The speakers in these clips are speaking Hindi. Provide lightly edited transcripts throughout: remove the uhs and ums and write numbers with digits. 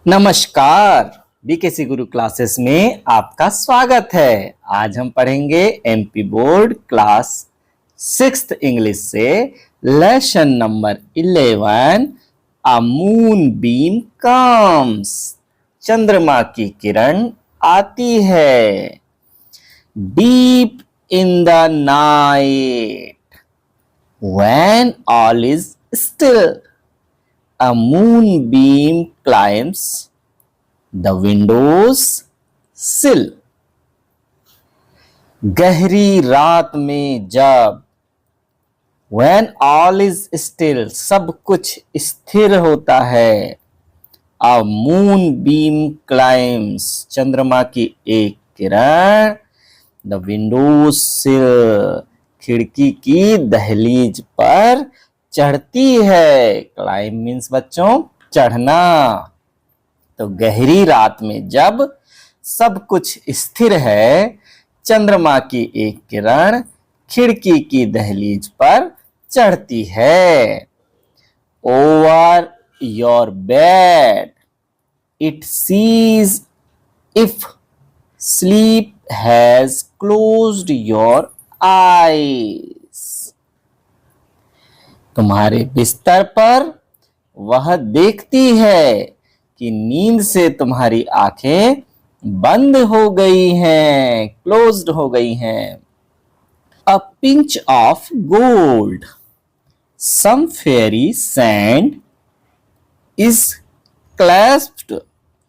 नमस्कार। बीकेसी गुरु क्लासेस में आपका स्वागत है। आज हम पढ़ेंगे MP board class 6th English से lesson number 11 a moon beam comes. चंद्रमा की किरण आती है। Deep in the night when all is still a moonbeam climbs the window's sill। गहरी रात में जब when all is still सब कुछ स्थिर होता है। a moonbeam climbs चंद्रमा की एक किरण the window's sill खिड़की की दहलीज पर चढ़ती है। क्लाइम मीन्स बच्चों चढ़ना। तो गहरी रात में जब सब कुछ स्थिर है, चंद्रमा की एक किरण खिड़की की दहलीज पर चढ़ती है। Over your bed it sees if sleep has closed your eyes. तुम्हारे बिस्तर पर वह देखती है कि नींद से तुम्हारी आंखें बंद हो गई हैं, क्लोज्ड हो गई हैं। A pinch of gold some fairy sand is clasped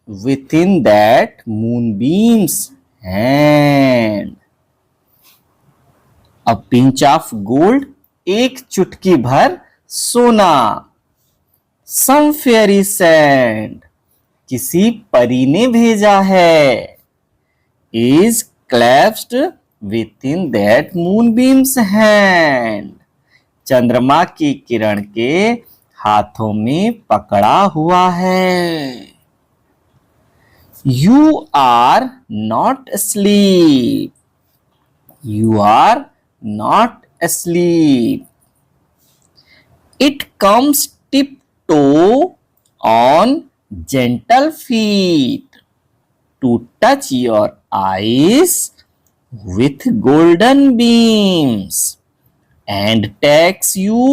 with in that moonbeam's hand. A pinch of gold एक चुटकी भर सोना। सम फेयरी सैंड किसी परी ने भेजा है। Is clasped with in that moonbeam's hand चंद्रमा की किरण के हाथों में पकड़ा हुआ है। You are not asleep। You are not asleep। It comes tiptoe on gentle feet to touch your eyes with golden beams and takes you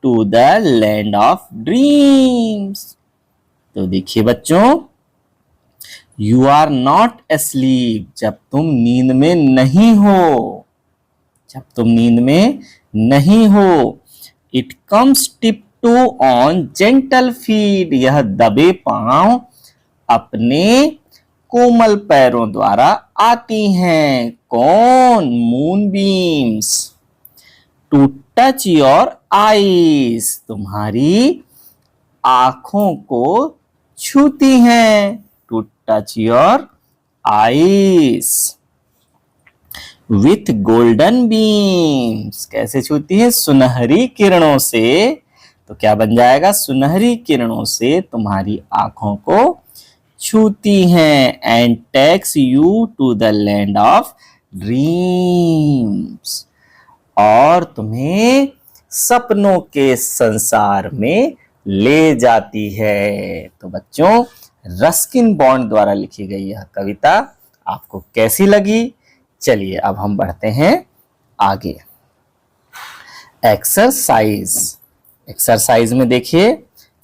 to the land of dreams। तो देखिए बच्चों, you are not asleep जब तुम नींद में नहीं हो, जब तुम नींद में नहीं हो। It comes tiptoe on gentle feet यह दबे पांव अपने कोमल पैरों द्वारा आती हैं। कौन? Moonbeams. To touch your eyes तुम्हारी आंखों को छूती हैं। To touch your eyes with golden beams कैसे छूती है? सुनहरी किरणों से। तो क्या बन जाएगा? सुनहरी किरणों से तुम्हारी आंखों को छूती हैं। And takes you to the land of dreams और तुम्हें सपनों के संसार में ले जाती है। तो बच्चों, रस्किन बॉन्ड द्वारा लिखी गई यह कविता आपको कैसी लगी? चलिए अब हम बढ़ते हैं आगे। एक्सरसाइज। एक्सरसाइज में देखिए,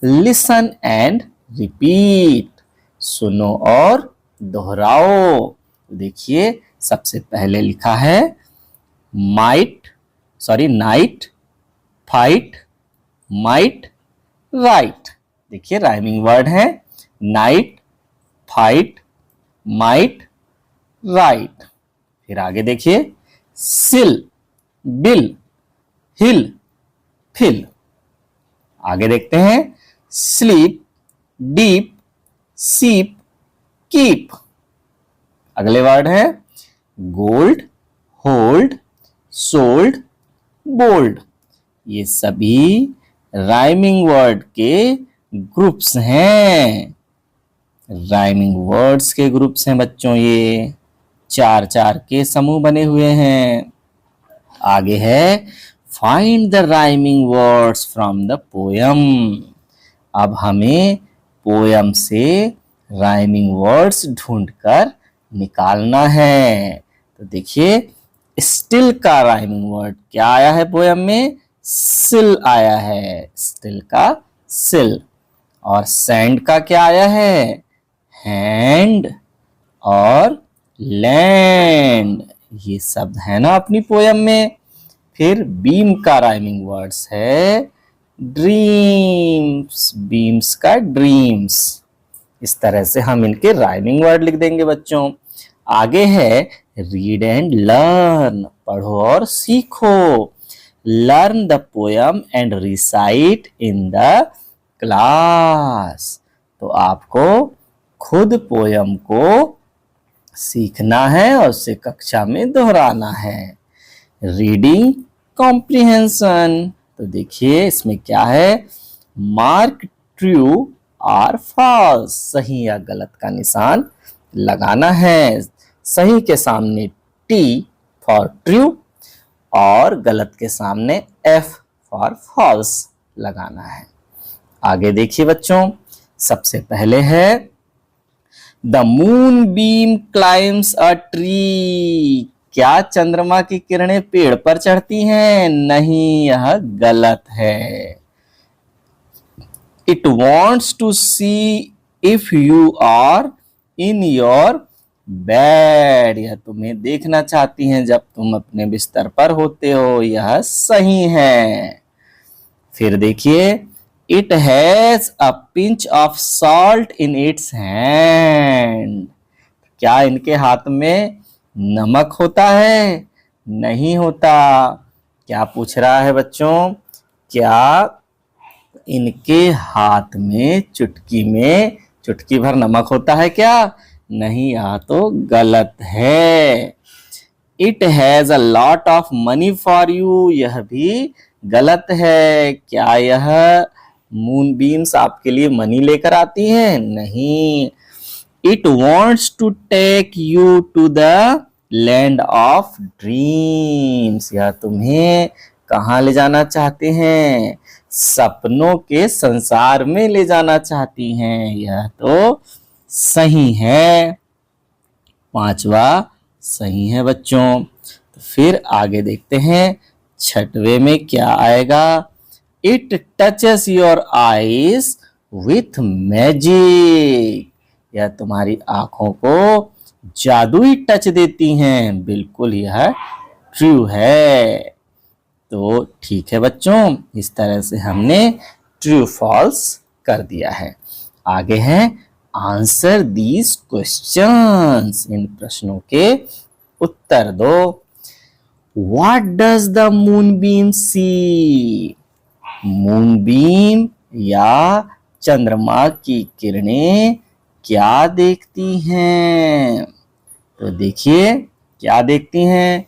लिसन एंड रिपीट सुनो और दोहराओ। देखिए सबसे पहले लिखा है नाइट फाइट माइट राइट। देखिए राइमिंग वर्ड है, नाइट फाइट माइट राइट। फिर आगे देखिए, सिल बिल हिल फिल। आगे देखते हैं, स्लीप डीप सीप कीप। अगले वर्ड है गोल्ड होल्ड सोल्ड बोल्ड। ये सभी राइमिंग वर्ड के ग्रुप्स हैं। राइमिंग वर्ड्स के ग्रुप्स हैं बच्चों। ये 4-4 के समूह बने हुए हैं। आगे है find the rhyming words from the poem. अब हमें पोयम से राइमिंग वर्ड्स ढूंढकर निकालना है। तो देखिए, स्टिल का राइमिंग वर्ड क्या आया है पोयम में? सिल आया है, स्टिल का सिल। और सैंड का क्या आया है? हैंड और लैंड। ये शब्द है ना अपनी पोयम में। फिर बीम का राइमिंग वर्ड्स है ड्रीम्स, बीम्स का ड्रीम्स। इस तरह से हम इनके राइमिंग वर्ड लिख देंगे बच्चों। आगे है रीड एंड लर्न, पढ़ो और सीखो। Learn the poem and recite in the class. तो आपको खुद पोयम को सीखना है और उसे कक्षा में दोहराना है। रीडिंग कॉम्प्रिहेंशन, तो देखिए इसमें क्या है? मार्क ट्रू और फॉल्स, सही या गलत का निशान लगाना है। सही के सामने टी फॉर ट्रू और गलत के सामने एफ फॉर फॉल्स लगाना है। आगे देखिए बच्चों, सबसे पहले है the moon beam climbs a tree. क्या चंद्रमा की किरणें पेड़ पर चढ़ती हैं? नहीं, यह गलत है। It wants to see if you are in your bed. यह तुम्हें देखना चाहती हैं जब तुम अपने बिस्तर पर होते हो, यह सही है। फिर देखिए, it has a pinch of salt in its hand. क्या इनके हाथ में नमक होता है? नहीं होता। क्या पूछ रहा है बच्चों? क्या इनके हाथ में चुटकी भर नमक होता है क्या? नहीं, यह तो गलत है। It has a lot of money for you, यह भी गलत है। क्या यह मून बीम्स आपके लिए मनी लेकर आती हैं? नहीं। It wants to take you to the land of dreams, यह तुम्हें कहाँ ले जाना चाहते हैं? सपनों के संसार में ले जाना चाहती हैं, यह तो सही है। पांचवा सही है बच्चों। तो फिर आगे देखते हैं, छठवें में क्या आएगा? It touches your eyes with magic, यह तुम्हारी आंखों को जादुई टच देती हैं। बिल्कुल यह ट्रू है। तो ठीक है बच्चों, इस तरह से हमने ट्रू फॉल्स कर दिया है। आगे है आंसर दीज क्वेश्चंस, इन प्रश्नों के उत्तर दो। व्हाट डज द मूनबीम सी? मूनबीम या चंद्रमा की किरणें क्या देखती हैं? तो देखिए क्या देखती हैं?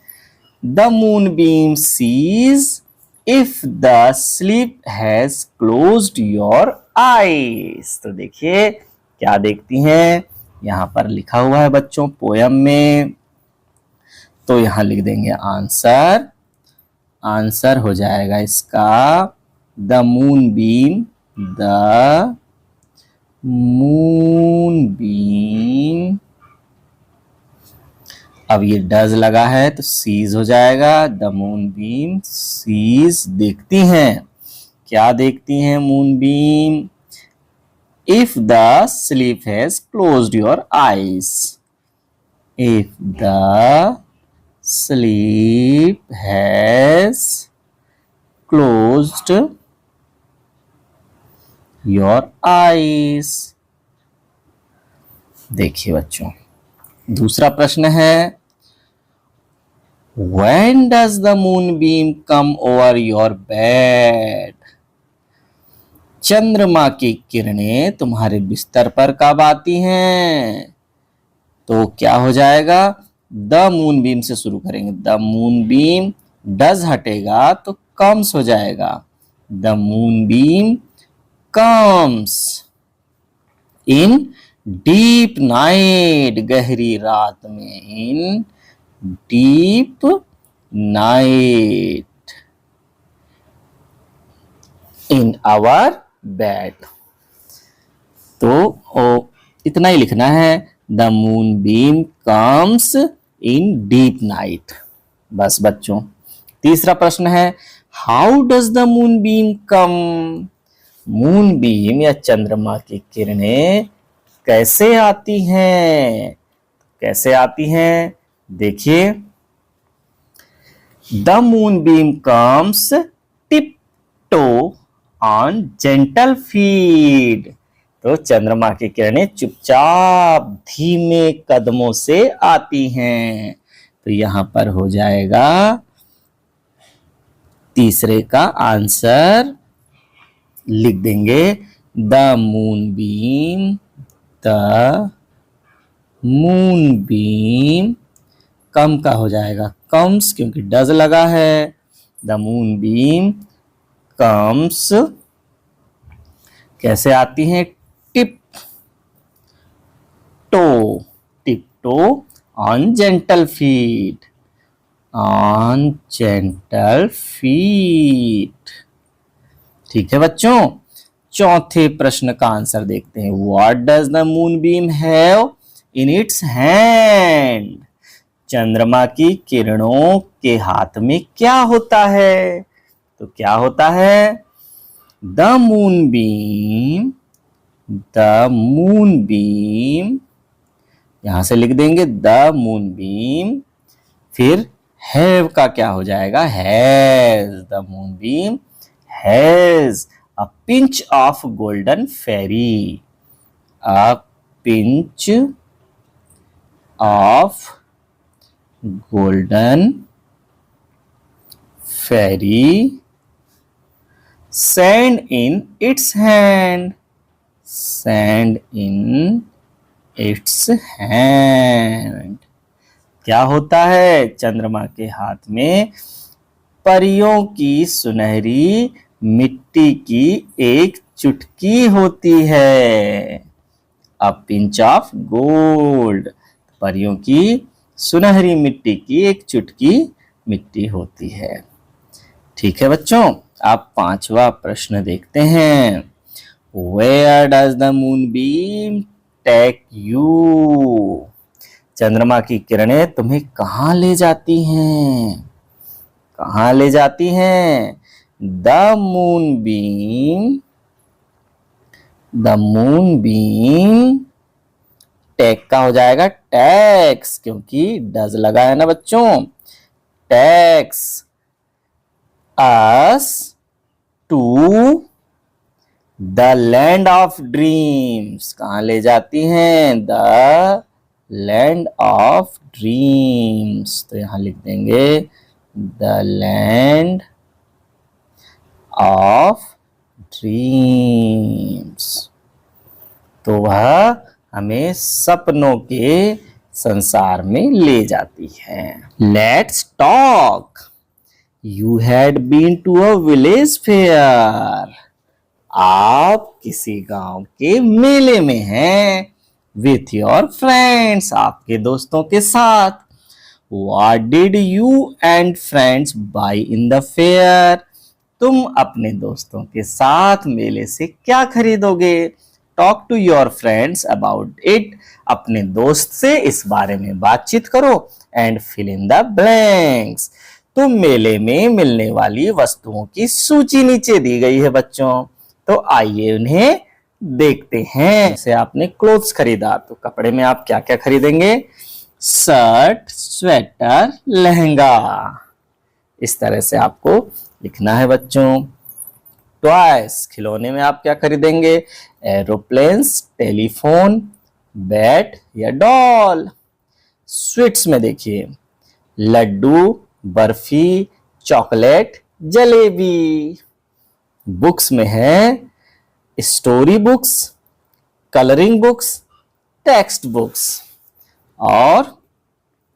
The moonbeam sees if the sleep has closed your eyes. तो देखिए क्या देखती हैं? यहां पर लिखा हुआ है बच्चों पोयम में, तो यहां लिख देंगे आंसर। आंसर हो जाएगा इसका द मूनबीम, द मूनबीम। अब ये डज लगा है तो सीज हो जाएगा। द मूनबीम सीज देखती हैं। क्या देखती हैं moonbeam? If the sleep has closed your eyes, if the sleep has closed your eyes. देखिए बच्चों, दूसरा प्रश्न है When does the moonbeam come over your bed? चंद्रमा की किरणें तुम्हारे बिस्तर पर कब आती हैं? तो क्या हो जाएगा? द मूनबीम से शुरू करेंगे। द मूनबीम, डज हटेगा तो कम्स हो जाएगा। The moonbeam comes in deep night, गहरी रात में। In deep night in our bed. इतना ही लिखना है, the moon beam comes in deep night. बस बच्चों। तीसरा प्रश्न है, how does the moon beam come? Moon beam या चंद्रमा की किरणें कैसे आती हैं? कैसे आती हैं? देखिए, the moon beam comes tip-to on gentle feet. तो चंद्रमा की किरणें चुपचाप धीमे कदमों से आती हैं। तो यहां पर हो जाएगा तीसरे का आंसर, लिख देंगे the moon beam, the moon beam. Come का हो जाएगा कम्स, क्योंकि डज लगा है। द मून बीम कम्स कैसे आती हैं? Tip toe on gentle feet, on gentle feet. ठीक है बच्चों। चौथे प्रश्न का आंसर देखते हैं, what does the moon beam have in its hand? चंद्रमा की किरणों के हाथ में क्या होता है? तो क्या होता है? The moon beam, the moon beam, यहां से लिख देंगे द मून बीम, फिर हैव का क्या हो जाएगा? Has. The moon beam has a pinch of golden fairy, a pinch of golden fairy sand in its hand, sand in its hand. क्या होता है? चंद्रमा के हाथ में परियों की सुनहरी मिट्टी की एक चुटकी होती है, अ पिंच ऑफ गोल्ड। परियों की सुनहरी मिट्टी की एक चुटकी मिट्टी होती है। ठीक है बच्चों। आप पांचवा प्रश्न देखते हैं, where does the moon beam take you? चंद्रमा की किरणें तुम्हें कहां ले जाती हैं? कहां ले जाती हैं? The moon beam, the moon beam take का हो जाएगा टैक्स, क्योंकि डज लगा है ना बच्चों। Takes us to the land of dreams. कहां ले जाती हैं? The land of dreams. तो यहां लिख देंगे द लैंड ऑफ ड्रीम्स। तो वह हमें सपनों के संसार में ले जाती है। Let's talk. You had been to a village fair. आप किसी गांव के मेले में हैं, विथ योर फ्रेंड्स, आपके दोस्तों के साथ। What did you and friends buy in the fair? तुम अपने दोस्तों के साथ मेले से क्या खरीदोगे? Talk to your friends about it. अपने दोस्त से इस बारे में बातचीत करो। And fill in the blanks. तो मेले में मिलने वाली वस्तुओं की सूची नीचे दी गई है बच्चों, तो आइए उन्हें देखते हैं। जैसे आपने क्लोथ्स खरीदा, तो कपड़े में आप क्या क्या खरीदेंगे? Shirt, sweater, lehenga. इस तरह से आपको लिखना है बच्चों। टॉयज, खिलौने में आप क्या खरीदेंगे? एरोप्लेन्स, टेलीफोन, बैट या डॉल। स्वीट्स में देखिए, लड्डू, बर्फी, चॉकलेट, जलेबी। बुक्स में है story books, colouring books, text books. और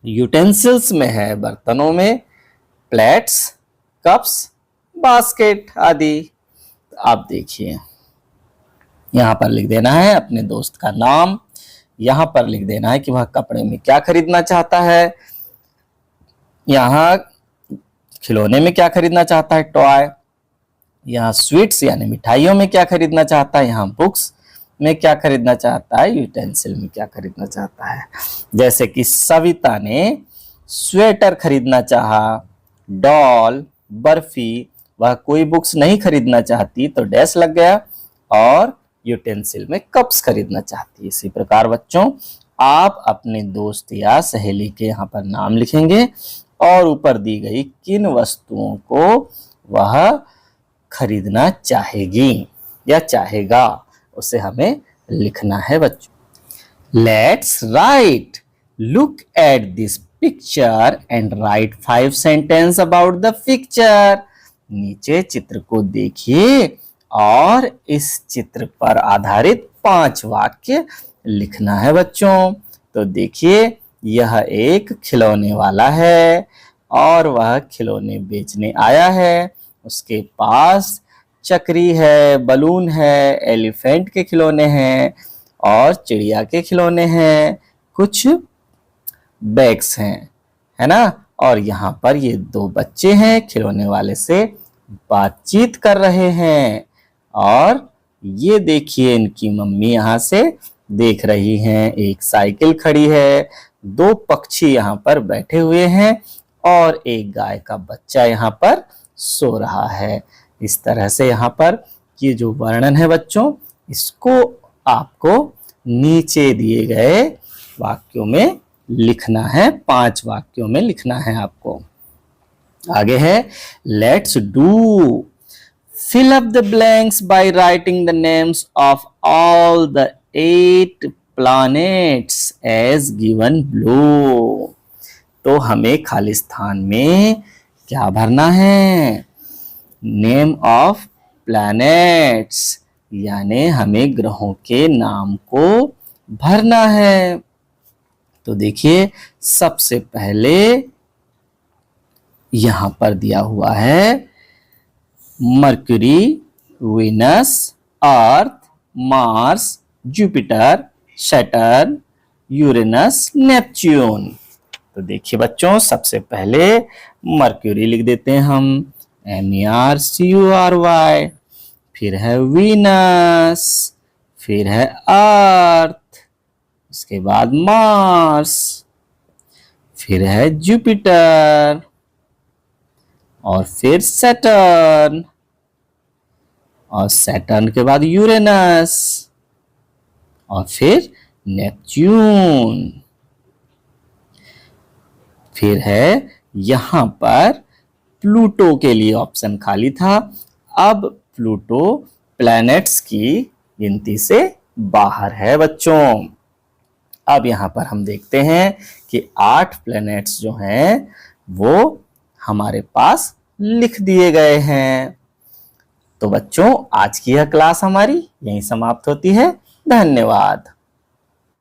यूटेंसिल्स में है बर्तनों में प्लेट्स, कप्स, बास्केट आदि। आप देखिए, यहां पर लिख देना है अपने दोस्त का नाम, यहां पर लिख देना है कि वह कपड़े में क्या खरीदना चाहता है, यहां खिलौने में क्या खरीदना चाहता है, टॉय, यहाँ स्वीट्स यानी मिठाइयों में क्या खरीदना चाहता है, यहाँ बुक्स, में क्या खरीदना चाहता है, यूटेंसिल में क्या खरीदना चाहता है। जैसे कि सविता ने स्वेटर खरीदना चाहा, डॉल, बर्फी, वह कोई बुक्स नहीं खरीदना चाहती तो डैश लग गया, और यूटेंसिल में कप्स खरीदना चाहती है। इसी प्रकार बच्चों आप अपने दोस्त या सहेली के यहाँ पर नाम लिखेंगे और ऊपर दी गई किन वस्तुओं को वह खरीदना चाहेगी या चाहेगा उसे हमें लिखना है बच्चों। Let's write, look at this picture and right 5 sentence about the picture. नीचे चित्र को देखिए और इस चित्र पर आधारित 5 वाक्य लिखना है बच्चों। तो देखिए यह एक खिलौने वाला है और वह खिलौने बेचने आया है। उसके पास चक्री है, बलून है, एलिफेंट के खिलौने हैं और चिड़िया के खिलौने हैं, कुछ बैग्स हैं, है ना। और यहाँ पर ये 2 बच्चे हैं, खिलौने वाले से बातचीत कर रहे हैं और ये देखिए इनकी मम्मी यहाँ से देख रही हैं। एक साइकिल खड़ी है, 2 पक्षी यहाँ पर बैठे हुए हैं और एक गाय का बच्चा यहाँ पर सो रहा है। इस तरह से यहाँ पर ये जो वर्णन है बच्चों, इसको आपको नीचे दिए गए वाक्यों में लिखना है, 5 वाक्यों में लिखना है आपको। आगे है let's do, fill up the blanks by writing the names of all the 8 planets as given below। तो हमें खाली स्थान में क्या भरना है, नेम ऑफ प्लैनेट्स, यानी हमें ग्रहों के नाम को भरना है। तो देखिए सबसे पहले यहां पर दिया हुआ है Mercury, Venus, Earth, Mars, Jupiter, Saturn, Uranus, Neptune. तो देखिए बच्चों सबसे पहले मर्क्यूरी लिख देते हैं हम, MERCURY, फिर है वीनस, फिर है अर्थ, उसके बाद मार्स, फिर है जुपिटर और फिर सैटर्न, और सैटर्न के बाद यूरेनस और फिर नेपच्यून। फिर है यहां पर प्लूटो के लिए ऑप्शन खाली था। अब प्लूटो प्लैनेट्स की गिनती से बाहर है बच्चों। अब यहां पर हम देखते हैं कि 8 प्लैनेट्स जो हैं वो हमारे पास लिख दिए गए हैं। तो बच्चों आज की यह क्लास हमारी यहीं समाप्त होती है। धन्यवाद।